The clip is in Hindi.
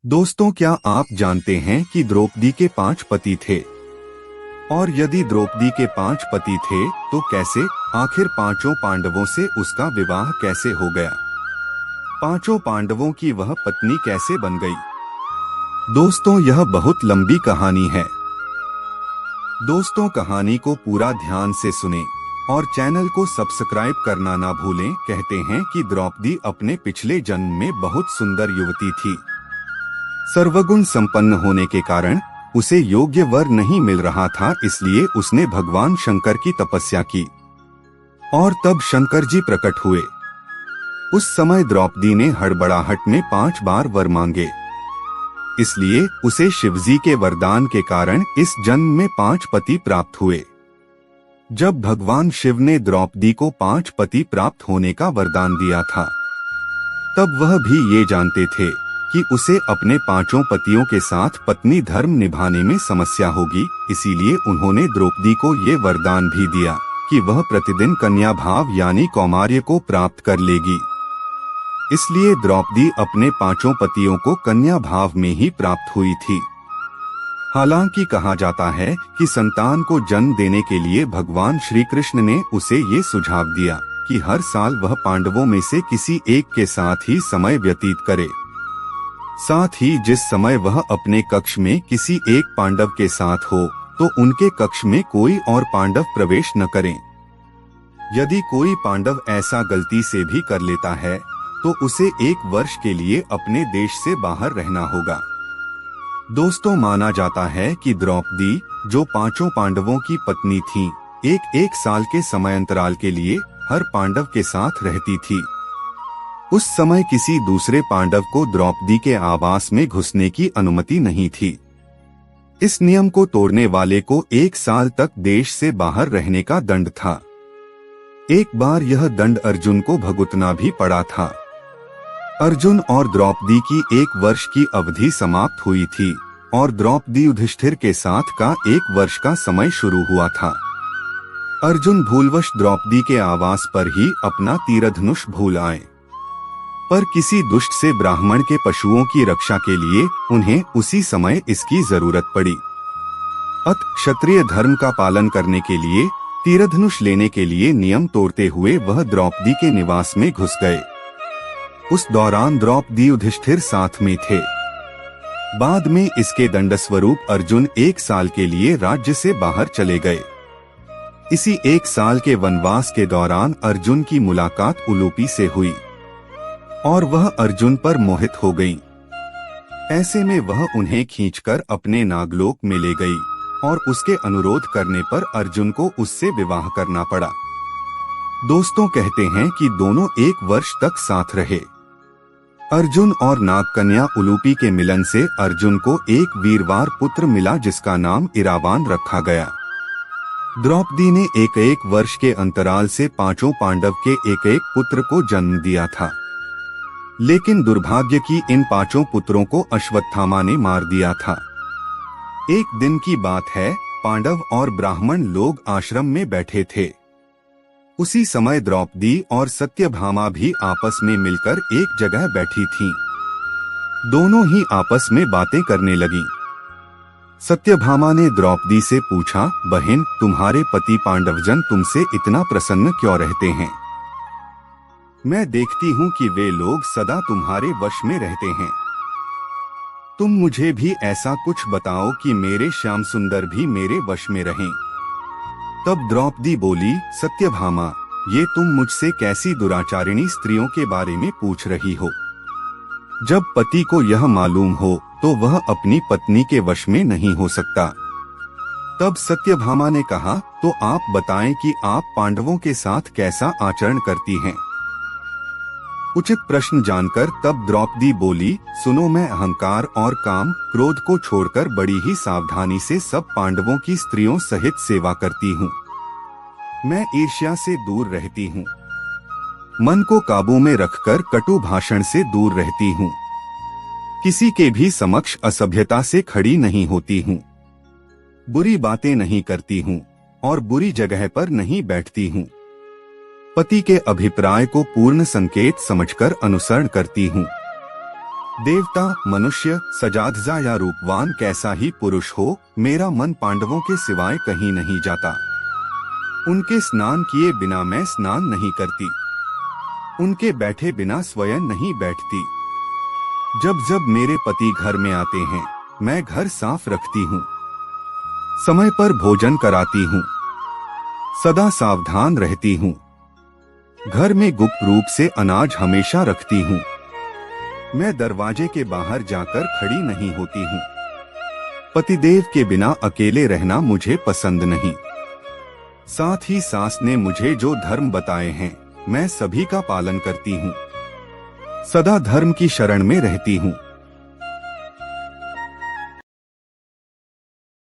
दोस्तों, क्या आप जानते हैं कि द्रौपदी के 5 पति थे? और यदि द्रौपदी के 5 पति थे, तो कैसे, आखिर पांचों पांडवों से उसका विवाह कैसे हो गया? पांचों पांडवों की वह पत्नी कैसे बन गई? दोस्तों, यह बहुत लंबी कहानी है। दोस्तों, कहानी को पूरा ध्यान से सुनें और चैनल को सब्सक्राइब करना ना भूलें। कहते हैं कि द्रौपदी अपने पिछले जन्म में बहुत सुंदर युवती थी। सर्वगुण संपन्न होने के कारण उसे योग्य वर नहीं मिल रहा था, इसलिए उसने भगवान शंकर की तपस्या की और तब शंकर जी प्रकट हुए। उस समय द्रौपदी ने हड़बड़ाहट में 5 बार वर मांगे, इसलिए उसे शिवजी के वरदान के कारण इस जन्म में 5 पति प्राप्त हुए। जब भगवान शिव ने द्रौपदी को 5 पति प्राप्त होने का वरदान दिया था, तब वह भी ये जानते थे कि उसे अपने 5 पतियों के साथ पत्नी धर्म निभाने में समस्या होगी, इसीलिए उन्होंने द्रौपदी को ये वरदान भी दिया कि वह प्रतिदिन कन्या भाव यानी कौमार्य को प्राप्त कर लेगी। इसलिए द्रौपदी अपने 5 पतियों को कन्या भाव में ही प्राप्त हुई थी। हालांकि कहा जाता है कि संतान को जन्म देने के लिए भगवान श्री कृष्ण ने उसे ये सुझाव दिया कि हर साल वह पांडवों में से किसी एक के साथ ही समय व्यतीत करे। साथ ही जिस समय वह अपने कक्ष में किसी एक पांडव के साथ हो, तो उनके कक्ष में कोई और पांडव प्रवेश न करें। यदि कोई पांडव ऐसा गलती से भी कर लेता है, तो उसे 1 वर्ष के लिए अपने देश से बाहर रहना होगा। दोस्तों, माना जाता है कि द्रौपदी, जो 5 पांडवों की पत्नी थी, एक साल के समयांतराल के लिए हर पांडव के साथ रहती थी। उस समय किसी दूसरे पांडव को द्रौपदी के आवास में घुसने की अनुमति नहीं थी। इस नियम को तोड़ने वाले को 1 साल तक देश से बाहर रहने का दंड था। एक बार यह दंड अर्जुन को भुगतना भी पड़ा था। अर्जुन और द्रौपदी की 1 वर्ष की अवधि समाप्त हुई थी और द्रौपदी युधिष्ठिर के साथ का 1 वर्ष का समय शुरू हुआ था। अर्जुन भूलवश द्रौपदी के आवास पर ही अपना तीरधनुष भूल आए, पर किसी दुष्ट से ब्राह्मण के पशुओं की रक्षा के लिए उन्हें उसी समय इसकी जरूरत पड़ी। अत क्षत्रिय धर्म का पालन करने के लिए तीरधनुष लेने के लिए नियम तोड़ते हुए वह द्रौपदी के निवास में घुस गए। उस दौरान द्रौपदी युधिष्ठिर साथ में थे। बाद में इसके दंड स्वरूप अर्जुन 1 साल के लिए राज्य से बाहर चले गए। इसी 1 साल के वनवास के दौरान अर्जुन की मुलाकात उलूपी से हुई और वह अर्जुन पर मोहित हो गई। ऐसे में वह उन्हें खींचकर अपने नागलोक में ले गई और उसके अनुरोध करने पर अर्जुन को उससे विवाह करना पड़ा। दोस्तों, कहते हैं कि दोनों 1 वर्ष तक साथ रहे। अर्जुन और नागकन्या उलूपी के मिलन से अर्जुन को एक वीरवार पुत्र मिला, जिसका नाम इरावान रखा गया। द्रौपदी ने 1 वर्ष के अंतराल से 5 पांडव के 1 पुत्र को जन्म दिया था, लेकिन दुर्भाग्य की इन 5 पुत्रों को अश्वत्थामा ने मार दिया था। एक दिन की बात है, पांडव और ब्राह्मण लोग आश्रम में बैठे थे। उसी समय द्रौपदी और सत्यभामा भी आपस में मिलकर एक जगह बैठी थीं। दोनों ही आपस में बातें करने लगीं। सत्यभामा ने द्रौपदी से पूछा, बहन, तुम्हारे पति पांडवजन तुमसे इतना प्रसन्न क्यों रहते हैं? मैं देखती हूँ कि वे लोग सदा तुम्हारे वश में रहते हैं। तुम मुझे भी ऐसा कुछ बताओ कि मेरे श्याम सुंदर भी मेरे वश में रहें। तब द्रौपदी बोली, सत्यभामा, ये तुम मुझसे कैसी दुराचारिणी स्त्रियों के बारे में पूछ रही हो? जब पति को यह मालूम हो तो वह अपनी पत्नी के वश में नहीं हो सकता। तब सत्यभामा ने कहा, तो आप बताएं कि आप पांडवों के साथ कैसा आचरण करती हैं? उचित प्रश्न जानकर तब द्रौपदी बोली, सुनो, मैं अहंकार और काम क्रोध को छोड़कर बड़ी ही सावधानी से सब पांडवों की स्त्रियों सहित सेवा करती हूँ। मैं ईर्ष्या से दूर रहती हूँ, मन को काबू में रखकर कटु भाषण से दूर रहती हूँ, किसी के भी समक्ष असभ्यता से खड़ी नहीं होती हूँ, बुरी बातें नहीं करती हूँ और बुरी जगह पर नहीं बैठती हूँ। पति के अभिप्राय को पूर्ण संकेत समझकर अनुसरण करती हूँ। देवता, मनुष्य, सजाधजा या रूपवान कैसा ही पुरुष हो, मेरा मन पांडवों के सिवाय कहीं नहीं जाता। उनके स्नान किए बिना मैं स्नान नहीं करती, उनके बैठे बिना स्वयं नहीं बैठती। जब जब मेरे पति घर में आते हैं, मैं घर साफ रखती हूँ, समय पर भोजन कराती हूँ, सदा सावधान रहती हूँ। घर में गुप्त रूप से अनाज हमेशा रखती हूँ। मैं दरवाजे के बाहर जाकर खड़ी नहीं होती हूँ। पतिदेव के बिना अकेले रहना मुझे पसंद नहीं। साथ ही सास ने मुझे जो धर्म बताए हैं, मैं सभी का पालन करती हूँ। सदा धर्म की शरण में रहती हूँ।